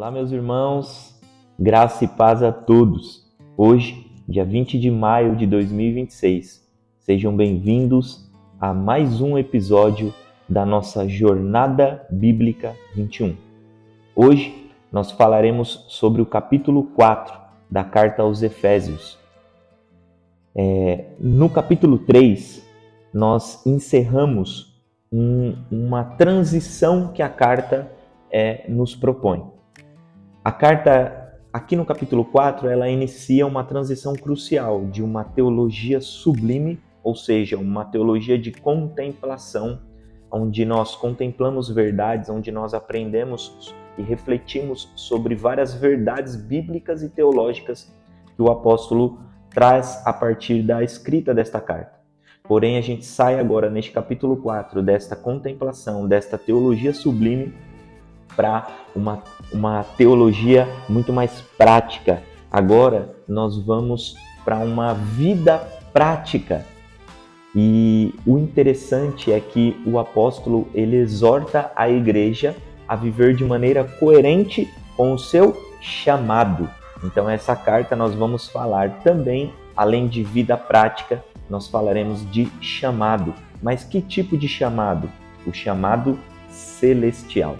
Olá, meus irmãos, graça e paz a todos. Hoje, dia 20 de maio de 2026, sejam bem-vindos a mais um episódio da nossa Jornada Bíblica 21. Hoje, nós falaremos sobre o capítulo 4 da Carta aos Efésios. No capítulo 3, nós encerramos uma transição que a carta nos propõe. A carta, aqui no capítulo 4, ela inicia uma transição crucial de uma teologia sublime, ou seja, uma teologia de contemplação, onde nós contemplamos verdades, onde nós aprendemos e refletimos sobre várias verdades bíblicas e teológicas que o apóstolo traz a partir da escrita desta carta. Porém, a gente sai agora neste capítulo 4 desta contemplação, desta teologia sublime, para uma teologia muito mais prática. Agora nós vamos para uma vida prática. E o interessante é que o apóstolo ele exorta a igreja a viver de maneira coerente com o seu chamado. Então essa carta nós vamos falar também, além de vida prática, nós falaremos de chamado. Mas que tipo de chamado? O chamado celestial.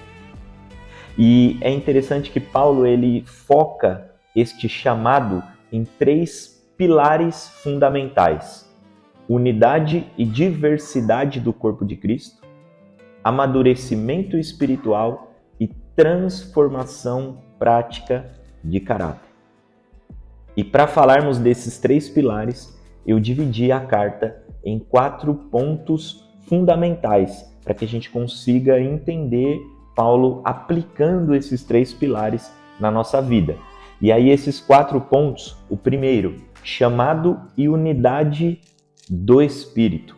E é interessante que Paulo ele foca este chamado em 3 pilares fundamentais: unidade e diversidade do corpo de Cristo, amadurecimento espiritual e transformação prática de caráter. E para falarmos desses 3 pilares, eu dividi a carta em 4 pontos fundamentais para que a gente consiga entender Paulo aplicando esses 3 pilares na nossa vida. E aí esses 4 pontos, o primeiro, chamado e unidade do Espírito.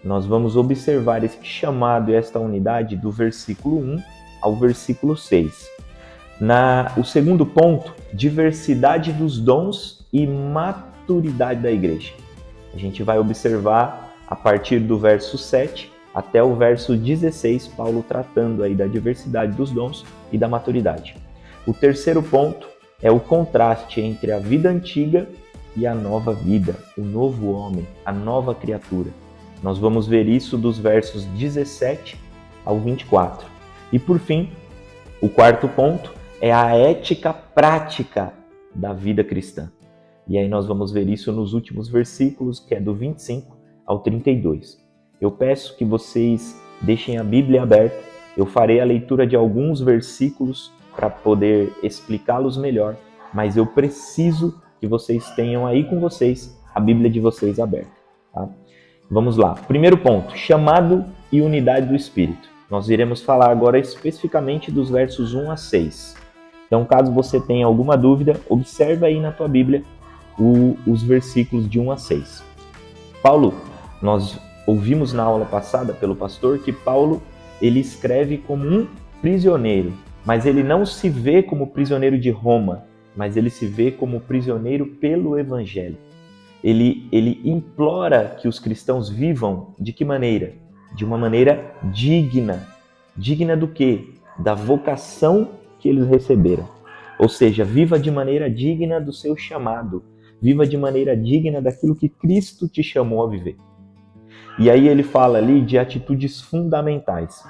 Nós vamos observar esse chamado e esta unidade do versículo 1 ao versículo 6. O segundo ponto, diversidade dos dons e maturidade da igreja. A gente vai observar a partir do verso 7 até o verso 16, Paulo tratando aí da diversidade dos dons e da maturidade. O terceiro ponto é o contraste entre a vida antiga e a nova vida, o novo homem, a nova criatura. Nós vamos ver isso dos versos 17 ao 24. E por fim, o quarto ponto é a ética prática da vida cristã. E aí nós vamos ver isso nos últimos versículos, que é do 25 ao 32. Eu peço que vocês deixem a Bíblia aberta. Eu farei a leitura de alguns versículos para poder explicá-los melhor, mas eu preciso que vocês tenham aí com vocês a Bíblia de vocês aberta. Tá? Vamos lá. Primeiro ponto, chamado e unidade do Espírito. Nós iremos falar agora especificamente dos versos 1 a 6. Então, caso você tenha alguma dúvida, observe aí na tua Bíblia os versículos de 1 a 6. Paulo, nós ouvimos na aula passada pelo pastor que Paulo ele escreve como um prisioneiro, mas ele não se vê como prisioneiro de Roma, mas ele se vê como prisioneiro pelo Evangelho. Ele implora que os cristãos vivam de que maneira? De uma maneira digna. Digna do quê? Da vocação que eles receberam. Ou seja, viva de maneira digna do seu chamado. Viva de maneira digna daquilo que Cristo te chamou a viver. E aí ele fala ali de atitudes fundamentais.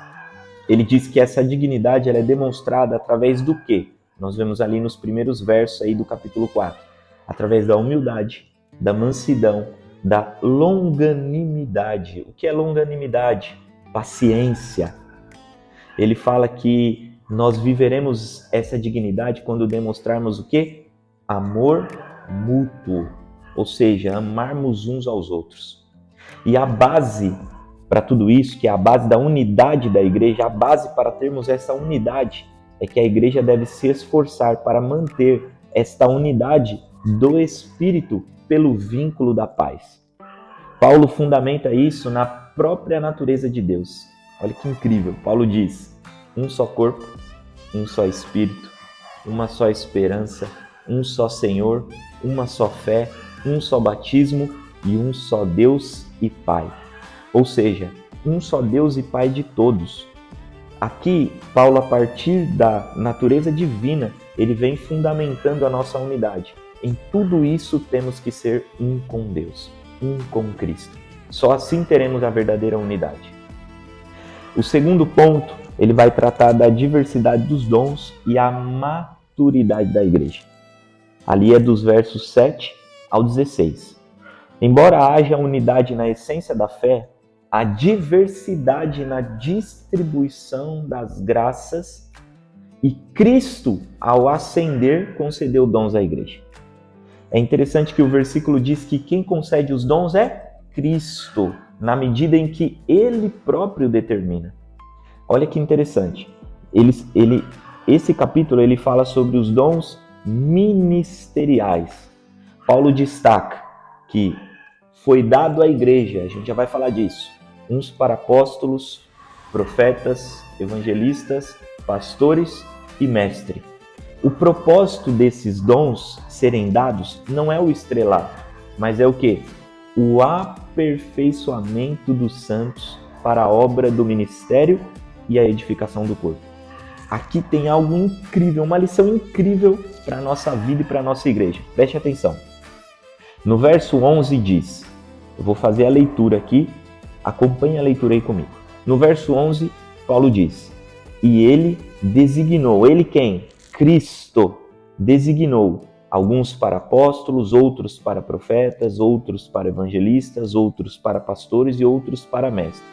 Ele diz que essa dignidade ela é demonstrada através do quê? Nós vemos ali nos primeiros versos aí do capítulo 4. Através da humildade, da mansidão, da longanimidade. O que é longanimidade? Paciência. Ele fala que nós viveremos essa dignidade quando demonstrarmos o quê? Amor mútuo. Ou seja, amarmos uns aos outros. E a base para tudo isso, que é a base da unidade da igreja, a base para termos essa unidade é que a igreja deve se esforçar para manter esta unidade do Espírito pelo vínculo da paz. Paulo fundamenta isso na própria natureza de Deus. Olha que incrível. Paulo diz: um só corpo, um só Espírito, uma só esperança, um só Senhor, uma só fé, um só batismo e um só Deus e Pai. Ou seja, um só Deus e Pai de todos. Aqui, Paulo, a partir da natureza divina, ele vem fundamentando a nossa unidade. Em tudo isso temos que ser um com Deus, um com Cristo. Só assim teremos a verdadeira unidade. O segundo ponto, ele vai tratar da diversidade dos dons e a maturidade da igreja. Ali é dos versos 7 ao 16. Embora haja unidade na essência da fé, a diversidade na distribuição das graças e Cristo, ao ascender, concedeu dons à igreja. É interessante que o versículo diz que quem concede os dons é Cristo, na medida em que Ele próprio determina. Olha que interessante. Esse capítulo ele fala sobre os dons ministeriais. Paulo destaca que foi dado à igreja, a gente já vai falar disso, uns para apóstolos, profetas, evangelistas, pastores e mestre. O propósito desses dons serem dados não é o estrelato, mas é o quê? O aperfeiçoamento dos santos para a obra do ministério e a edificação do corpo. Aqui tem algo incrível, uma lição incrível para a nossa vida e para a nossa igreja. Preste atenção. No verso 11 diz, eu vou fazer a leitura aqui, acompanhe a leitura aí comigo. No verso 11, Paulo diz, e ele designou, ele quem? Cristo designou alguns para apóstolos, outros para profetas, outros para evangelistas, outros para pastores e outros para mestres.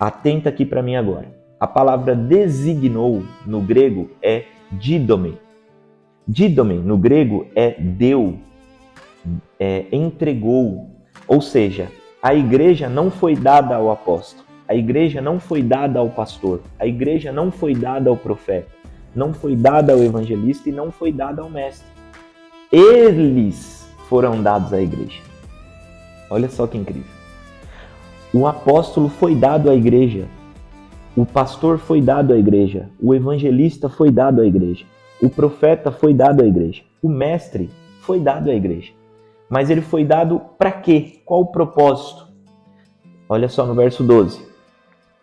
Atenta aqui para mim agora. A palavra designou no grego é dídome. Dídome no grego é deu, entregou. Ou seja, a igreja não foi dada ao apóstolo, a igreja não foi dada ao pastor, a igreja não foi dada ao profeta, não foi dada ao evangelista e não foi dada ao mestre. Eles foram dados à igreja. Olha só que incrível. O apóstolo foi dado à igreja, o pastor foi dado à igreja, o evangelista foi dado à igreja, o profeta foi dado à igreja, o mestre foi dado à igreja. Mas ele foi dado para quê? Qual o propósito? Olha só no verso 12.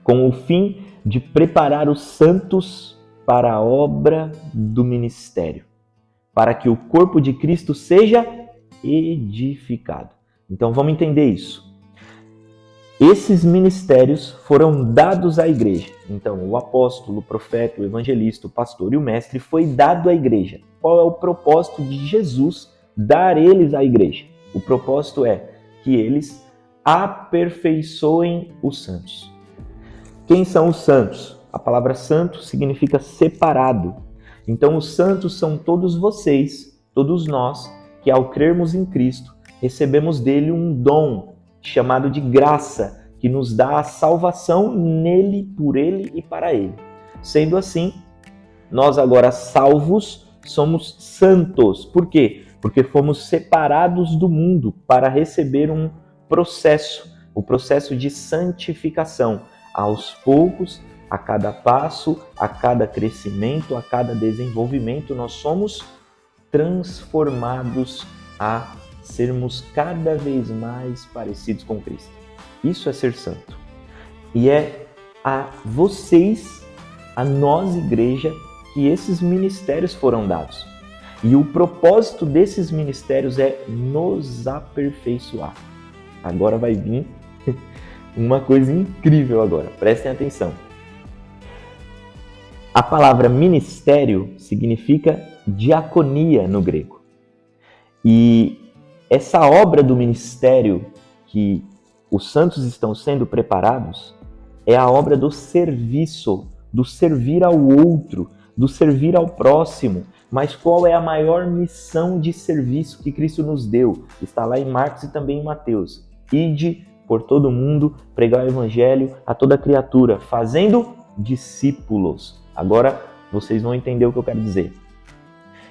Com o fim de preparar os santos para a obra do ministério, para que o corpo de Cristo seja edificado. Então vamos entender isso. Esses ministérios foram dados à igreja. Então, o apóstolo, o profeta, o evangelista, o pastor e o mestre foi dado à igreja. Qual é o propósito de Jesus dar eles à igreja? O propósito é que eles aperfeiçoem os santos. Quem são os santos? A palavra santo significa separado. Então, os santos são todos vocês, todos nós, que ao crermos em Cristo, recebemos dele um dom chamado de graça, que nos dá a salvação nele, por ele e para ele. Sendo assim, nós agora salvos somos santos. Por quê? Porque fomos separados do mundo para receber um processo, o processo de santificação. Aos poucos, a cada passo, a cada crescimento, a cada desenvolvimento, nós somos transformados a sermos cada vez mais parecidos com Cristo. Isso é ser santo. E é a vocês, a nós, igreja, que esses ministérios foram dados. E o propósito desses ministérios é nos aperfeiçoar. Agora vai vir uma coisa incrível agora. Prestem atenção. A palavra ministério significa diaconia no grego. E essa obra do ministério que os santos estão sendo preparados é a obra do serviço, do servir ao outro, do servir ao próximo. Mas qual é a maior missão de serviço que Cristo nos deu? Está lá em Marcos e também em Mateus. Ide por todo mundo, pregar o evangelho a toda criatura, fazendo discípulos. Agora vocês vão entender o que eu quero dizer.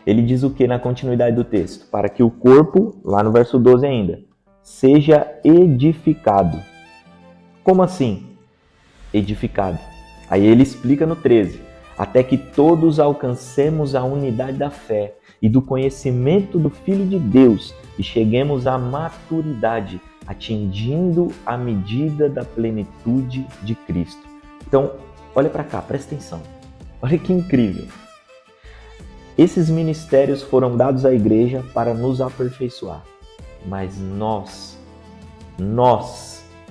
Ele diz o que na continuidade do texto? Para que o corpo, lá no verso 12 ainda, seja edificado. Como assim? Edificado. Aí ele explica no 13. Até que todos alcancemos a unidade da fé e do conhecimento do Filho de Deus e cheguemos à maturidade, atingindo a medida da plenitude de Cristo. Então, olha para cá, presta atenção. Olha que incrível. Esses ministérios foram dados à igreja para nos aperfeiçoar. Mas nós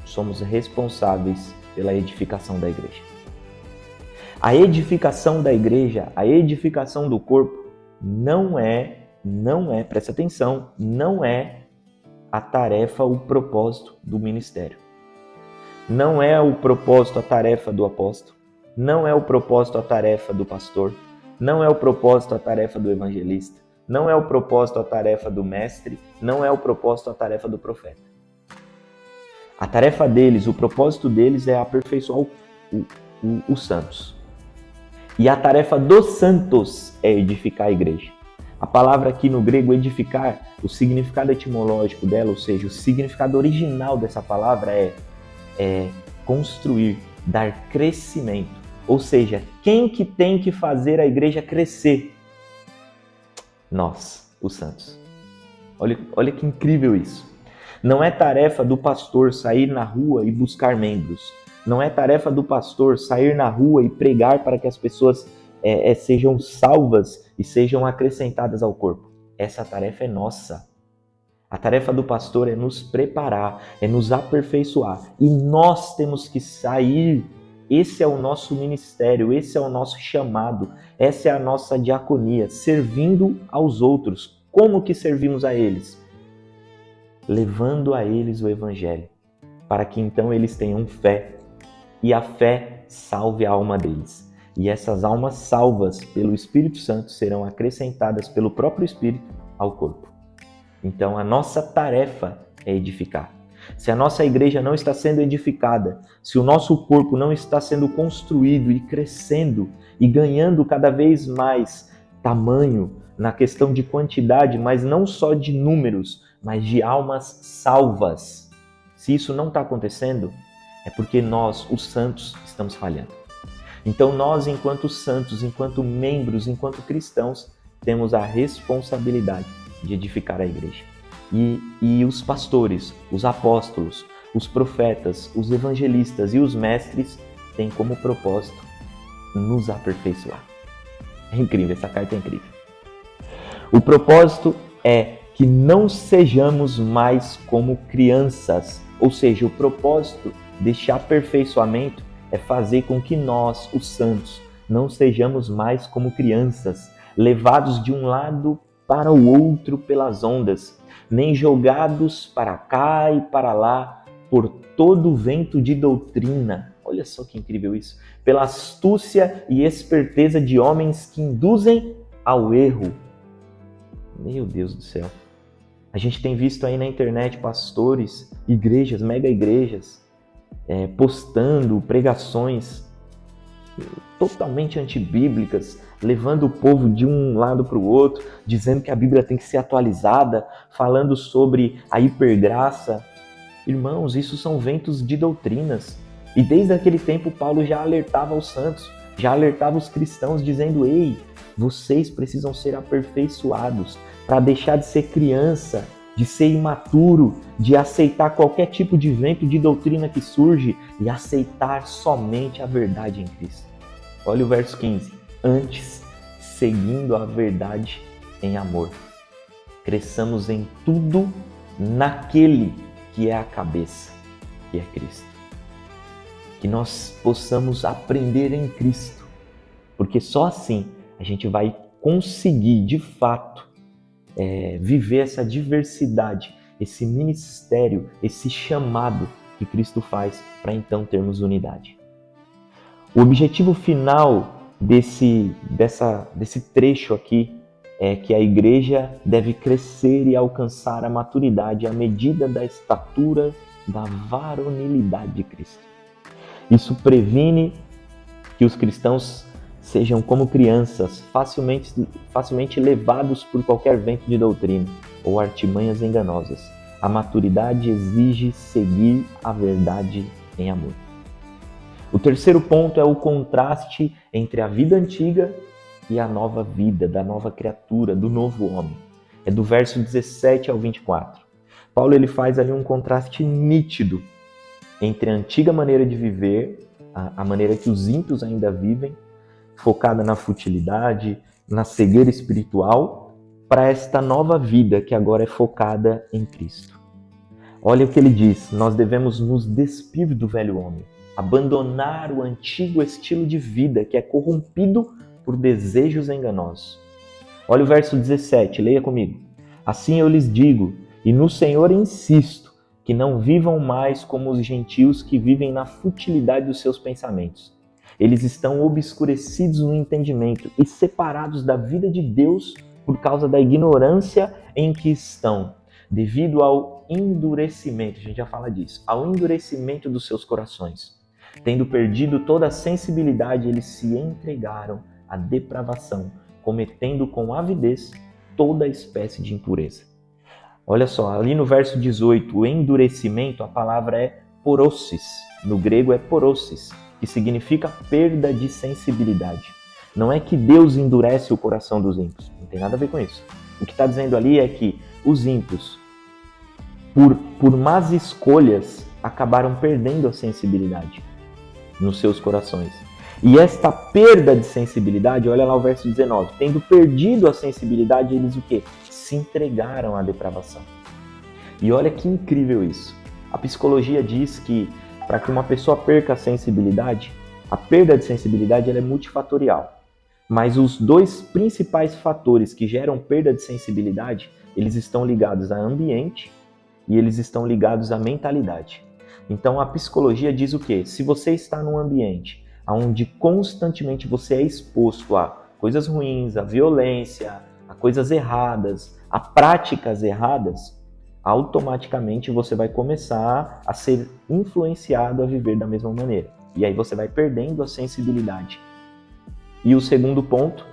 somos responsáveis pela edificação da igreja. A edificação da igreja, a edificação do corpo, não é, presta atenção, não é a tarefa, o propósito do ministério. Não é o propósito, a tarefa do apóstolo. Não é o propósito, a tarefa do pastor. Não é o propósito, a tarefa do evangelista. Não é o propósito, a tarefa do mestre. Não é o propósito, a tarefa do profeta. A tarefa deles, o propósito deles é aperfeiçoar os santos. E a tarefa dos santos é edificar a igreja. A palavra aqui no grego edificar, o significado etimológico dela, ou seja, o significado original dessa palavra é construir, dar crescimento. Ou seja, quem que tem que fazer a igreja crescer? Nós, os santos. Olha que incrível isso. Não é tarefa do pastor sair na rua e buscar membros. Não é tarefa do pastor sair na rua e pregar para que as pessoas sejam salvas e sejam acrescentadas ao corpo. Essa tarefa é nossa. A tarefa do pastor é nos preparar, é nos aperfeiçoar. E nós temos que sair. Esse é o nosso ministério, esse é o nosso chamado, essa é a nossa diaconia, servindo aos outros. Como que servimos a eles? Levando a eles o evangelho, para que então eles tenham fé. E a fé salve a alma deles. E essas almas salvas pelo Espírito Santo serão acrescentadas pelo próprio Espírito ao corpo. Então a nossa tarefa é edificar. Se a nossa igreja não está sendo edificada, se o nosso corpo não está sendo construído e crescendo e ganhando cada vez mais tamanho na questão de quantidade, mas não só de números, mas de almas salvas. Se isso não está acontecendo, é porque nós, os santos, estamos falhando. Então nós, enquanto santos, enquanto membros, enquanto cristãos, temos a responsabilidade de edificar a igreja. E os pastores, os apóstolos, os profetas, os evangelistas e os mestres têm como propósito nos aperfeiçoar. É incrível, essa carta é incrível. O propósito é que não sejamos mais como crianças, ou seja, o propósito deste aperfeiçoamento é fazer com que nós, os santos, não sejamos mais como crianças, levados de um lado para o outro pelas ondas, nem jogados para cá e para lá por todo o vento de doutrina. Olha só que incrível isso. Pela astúcia e esperteza de homens que induzem ao erro. Meu Deus do céu. A gente tem visto aí na internet pastores, igrejas, mega igrejas, postando pregações totalmente antibíblicas, levando o povo de um lado para o outro, dizendo que a Bíblia tem que ser atualizada, falando sobre a hipergraça. Irmãos, isso são ventos de doutrinas. E desde aquele tempo Paulo já alertava os santos, já alertava os cristãos, dizendo: ei, vocês precisam ser aperfeiçoados para deixar de ser criança, de ser imaturo, de aceitar qualquer tipo de vento de doutrina que surge e aceitar somente a verdade em Cristo. Olha o verso 15. Antes, seguindo a verdade em amor, cresçamos em tudo naquele que é a cabeça, que é Cristo. Que nós possamos aprender em Cristo, porque só assim a gente vai conseguir, de fato, viver essa diversidade, esse ministério, esse chamado que Cristo faz para então termos unidade. O objetivo final desse trecho aqui é que a igreja deve crescer e alcançar a maturidade à medida da estatura da varonilidade de Cristo. Isso previne que os cristãos sejam como crianças, facilmente levados por qualquer vento de doutrina ou artimanhas enganosas. A maturidade exige seguir a verdade em amor. O terceiro ponto é o contraste entre a vida antiga e a nova vida, da nova criatura, do novo homem. É do verso 17 ao 24. Paulo ele faz ali um contraste nítido entre a antiga maneira de viver a maneira que os ímpios ainda vivem, focada na futilidade, na cegueira espiritual, para esta nova vida que agora é focada em Cristo. Olha o que ele diz: nós devemos nos despir do velho homem, abandonar o antigo estilo de vida que é corrompido por desejos enganosos. Olha o verso 17, leia comigo. Assim eu lhes digo, e no Senhor insisto, que não vivam mais como os gentios que vivem na futilidade dos seus pensamentos. Eles estão obscurecidos no entendimento e separados da vida de Deus por causa da ignorância em que estão, devido ao endurecimento, a gente já fala disso, ao endurecimento dos seus corações. Tendo perdido toda a sensibilidade, eles se entregaram à depravação, cometendo com avidez toda espécie de impureza. Olha só, ali no verso 18, o endurecimento, a palavra é porossis, no grego é porossis, que significa perda de sensibilidade. Não é que Deus endurece o coração dos ímpios, não tem nada a ver com isso. O que está dizendo ali é que os ímpios, por más escolhas, acabaram perdendo a sensibilidade nos seus corações. E esta perda de sensibilidade, olha lá o verso 19, tendo perdido a sensibilidade, eles o quê? Se entregaram à depravação. E olha que incrível isso. A psicologia diz que para que uma pessoa perca a sensibilidade, a perda de sensibilidade ela é multifatorial. Mas os dois principais fatores que geram perda de sensibilidade, eles estão ligados a ambiente e eles estão ligados à mentalidade. Então a psicologia diz o quê? Se você está num ambiente onde constantemente você é exposto a coisas ruins, a violência, a coisas erradas, a práticas erradas, automaticamente você vai começar a ser influenciado a viver da mesma maneira. E aí você vai perdendo a sensibilidade. E o segundo ponto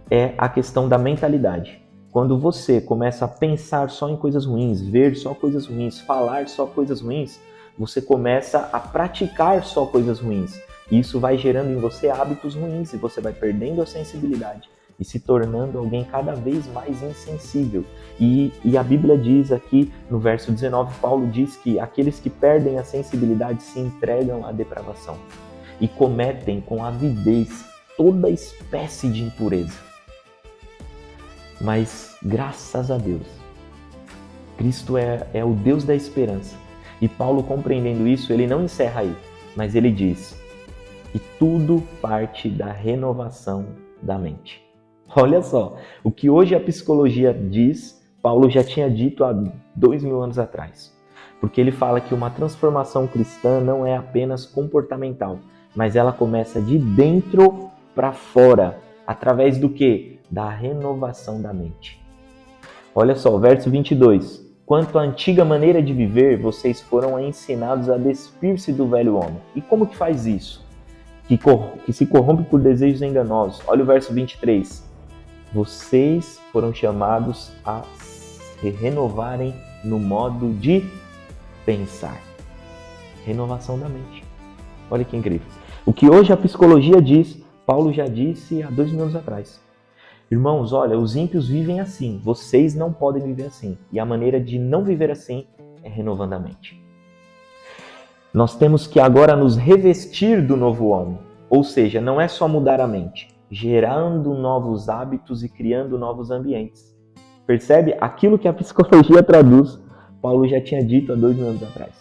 é a questão da mentalidade. Quando você começa a pensar só em coisas ruins, ver só coisas ruins, falar só coisas ruins, você começa a praticar só coisas ruins. E isso vai gerando em você hábitos ruins e você vai perdendo a sensibilidade e se tornando alguém cada vez mais insensível. E a Bíblia diz aqui, no verso 19, Paulo diz que aqueles que perdem a sensibilidade se entregam à depravação e cometem com avidez toda espécie de impureza. Mas, graças a Deus, Cristo é o Deus da esperança. E Paulo, compreendendo isso, ele não encerra aí, mas ele diz que tudo parte da renovação da mente. Olha só, o que hoje a psicologia diz, Paulo já tinha dito há 2000 anos atrás. Porque ele fala que uma transformação cristã não é apenas comportamental, mas ela começa de dentro para fora. Através do quê? Da renovação da mente. Olha só, verso 22. Quanto à antiga maneira de viver, vocês foram ensinados a despir-se do velho homem. E como que faz isso? Que se corrompe por desejos enganosos. Olha o verso 23. Vocês foram chamados a se renovarem no modo de pensar. Renovação da mente. Olha que incrível. O que hoje a psicologia diz, Paulo já disse há 2000 anos atrás. Irmãos, olha, os ímpios vivem assim. Vocês não podem viver assim. E a maneira de não viver assim é renovando a mente. Nós temos que agora nos revestir do novo homem. Ou seja, não é só mudar a mente, gerando novos hábitos e criando novos ambientes. Percebe? Aquilo que a psicologia traduz, Paulo já tinha dito há 2000 anos atrás.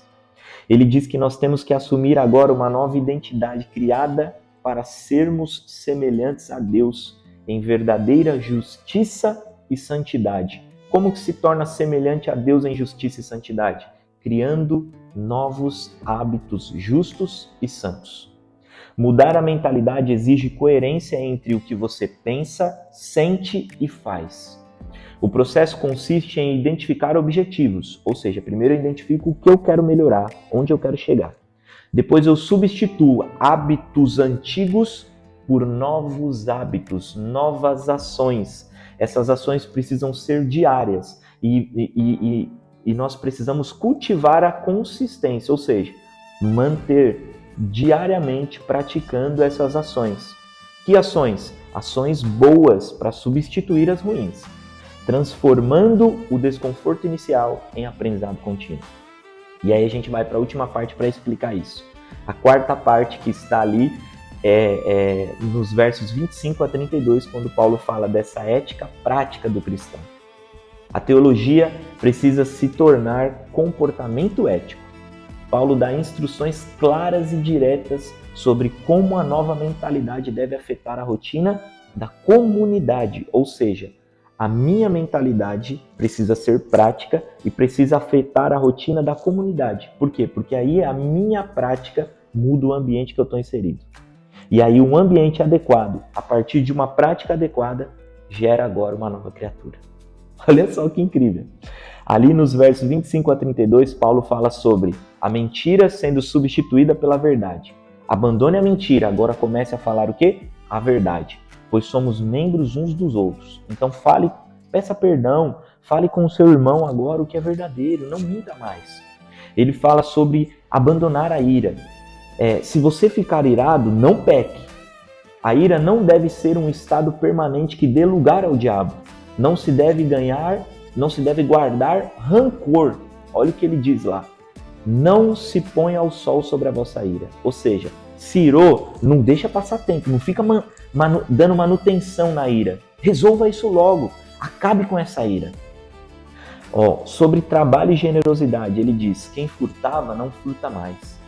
Ele diz que nós temos que assumir agora uma nova identidade criada para sermos semelhantes a Deus em verdadeira justiça e santidade. Como que se torna semelhante a Deus em justiça e santidade? Criando novos hábitos justos e santos. Mudar a mentalidade exige coerência entre o que você pensa, sente e faz. O processo consiste em identificar objetivos, ou seja, primeiro eu identifico o que eu quero melhorar, onde eu quero chegar. Depois eu substituo hábitos antigos por novos hábitos, novas ações. Essas ações precisam ser diárias e nós precisamos cultivar a consistência, ou seja, manter diariamente praticando essas ações. Que ações? Ações boas para substituir as ruins, transformando o desconforto inicial em aprendizado contínuo. E aí a gente vai para a última parte para explicar isso. A quarta parte que está ali é nos versos 25 a 32, quando Paulo fala dessa ética prática do cristão. A teologia precisa se tornar comportamento ético. Paulo dá instruções claras e diretas sobre como a nova mentalidade deve afetar a rotina da comunidade, ou seja, a minha mentalidade precisa ser prática e precisa afetar a rotina da comunidade. Por quê? Porque aí a minha prática muda o ambiente que eu estou inserido. E aí um ambiente adequado, a partir de uma prática adequada, gera agora uma nova criatura. Olha só que incrível. Ali nos versos 25 a 32, Paulo fala sobre a mentira sendo substituída pela verdade. Abandone a mentira, agora comece a falar o quê? A verdade. Pois somos membros uns dos outros. Então fale, peça perdão, fale com o seu irmão agora o que é verdadeiro, não minta mais. Ele fala sobre abandonar a ira. Se você ficar irado, não peque. A ira não deve ser um estado permanente que dê lugar ao diabo. Não se deve guardar rancor. Olha o que ele diz lá. Não se ponha ao sol sobre a vossa ira. Ou seja, se irou, não deixa passar tempo, não fica dando manutenção na ira. Resolva isso logo, acabe com essa ira. Sobre trabalho e generosidade, ele diz, quem furtava não furta mais.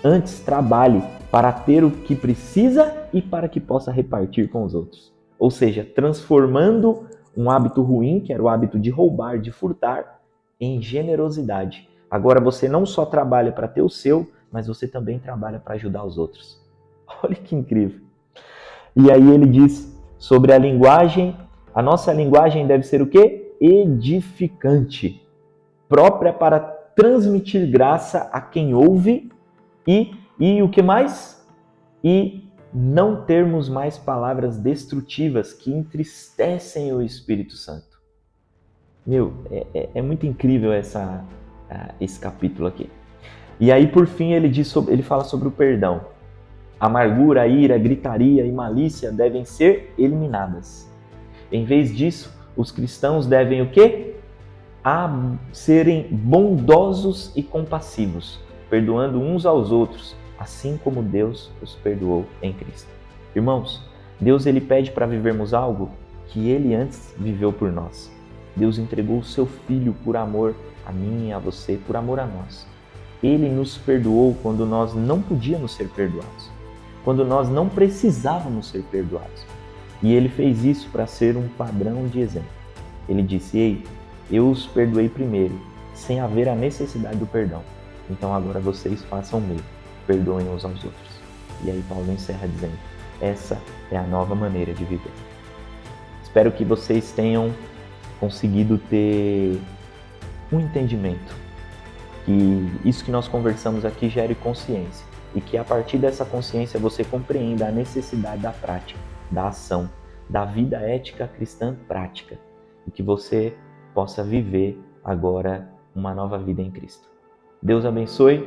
Antes, trabalhe para ter o que precisa e para que possa repartir com os outros. Ou seja, transformando um hábito ruim, que era o hábito de roubar, de furtar, em generosidade. Agora você não só trabalha para ter o seu, mas você também trabalha para ajudar os outros. Olha que incrível. E aí ele diz sobre a linguagem, a nossa linguagem deve ser o quê? Edificante, própria para transmitir graça a quem ouve e o que mais? E não termos mais palavras destrutivas que entristecem o Espírito Santo. É muito incrível esse capítulo aqui. E aí, por fim, ele fala sobre o perdão. Amargura, ira, gritaria e malícia devem ser eliminadas. Em vez disso, os cristãos devem o quê? Serem bondosos e compassivos, perdoando uns aos outros, assim como Deus os perdoou em Cristo. Irmãos, Deus ele pede para vivermos algo que ele antes viveu por nós. Deus entregou o seu Filho por amor a mim e a você, por amor a nós. Ele nos perdoou quando nós não podíamos ser perdoados, quando nós não precisávamos ser perdoados. E ele fez isso para ser um padrão de exemplo. Ele disse, ei, eu os perdoei primeiro, sem haver a necessidade do perdão. Então agora vocês façam o mesmo, perdoem uns aos outros. E aí Paulo encerra dizendo, essa é a nova maneira de viver. Espero que vocês tenham conseguido ter um entendimento, que isso que nós conversamos aqui gere consciência e que a partir dessa consciência você compreenda a necessidade da prática, da ação, da vida ética cristã prática e que você possa viver agora uma nova vida em Cristo. Deus abençoe